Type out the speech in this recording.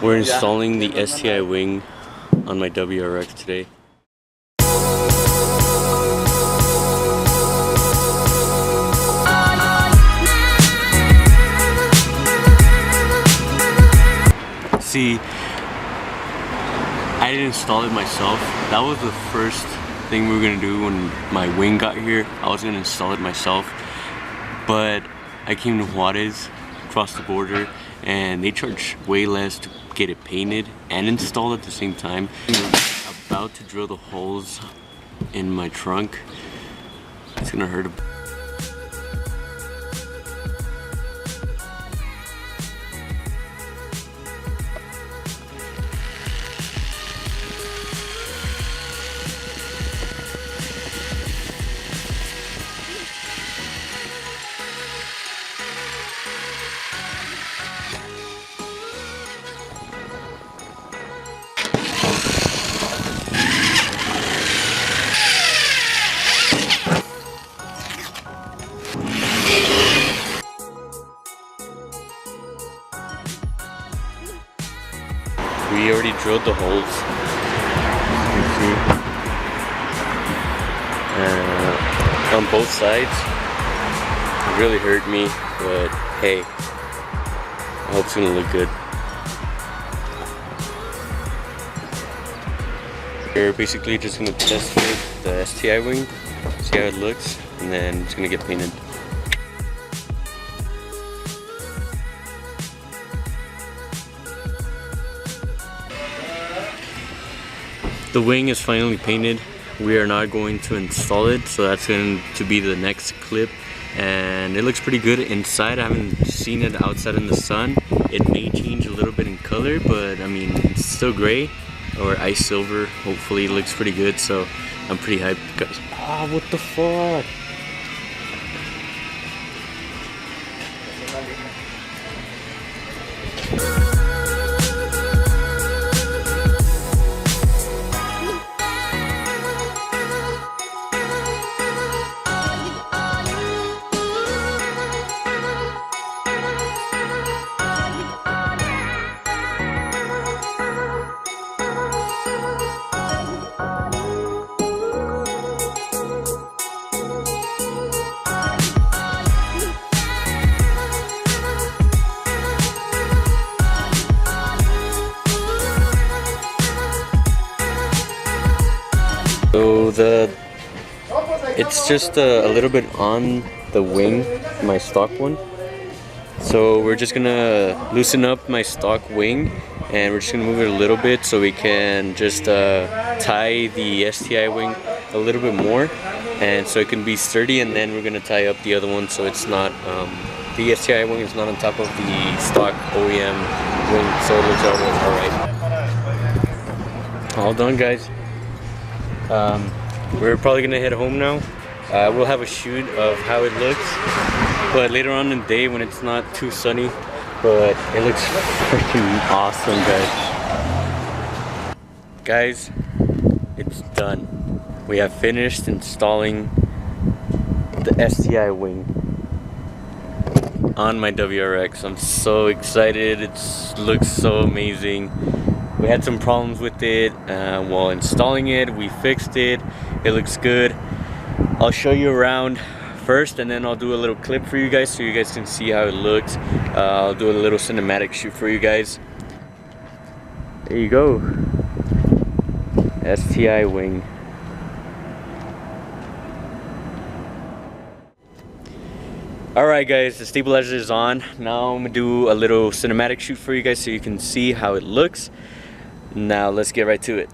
We're installing the STI wing on my WRX today. See, I didn't install it myself. That was the first thing we were gonna do when my wing got here. I was gonna install it myself, but I came to Juarez, across the border, and they charge way less to get it painted and installed at the same time. I'm about to drill the holes in my trunk. It's gonna hurt a bit. We already drilled the holes, you can see, on both sides. It really hurt me, but hey, I hope it's gonna look good. We're basically just gonna test fit the STI wing, see how it looks, and then it's gonna get painted. The wing is finally painted. We are not going to install it, so that's going to be the next clip. And it looks pretty good inside. I haven't seen it outside in the sun. It may change a little bit in color, but I mean, it's still gray or ice silver. Hopefully it looks pretty good, so I'm pretty hyped, guys. Ah, what the fuck? So it's just a little bit on the wing, my stock one. So we're just gonna loosen up my stock wing, and we're just gonna move it a little bit so we can just tie the STI wing a little bit more, and so it can be sturdy. And then we're gonna tie up the other one so it's not the STI wing is not on top of the stock OEM wing, so it looks alright. All done, guys. We're probably gonna head home now. We'll have a shoot of how it looks, but later on in the day when it's not too sunny. But it looks freaking awesome, guys. Guys, it's done. We have finished installing the STI wing on my WRX. I'm so excited. It looks so amazing. We had some problems with it while installing it. We fixed it. It looks good. I'll show you around first, and then I'll do a little clip for you guys so you guys can see how it looks. I'll do a little cinematic shoot for you guys. There you go. STI wing. Alright guys, the stabilizer is on. Now I'm gonna do a little cinematic shoot for you guys so you can see how it looks. Now let's get right to it.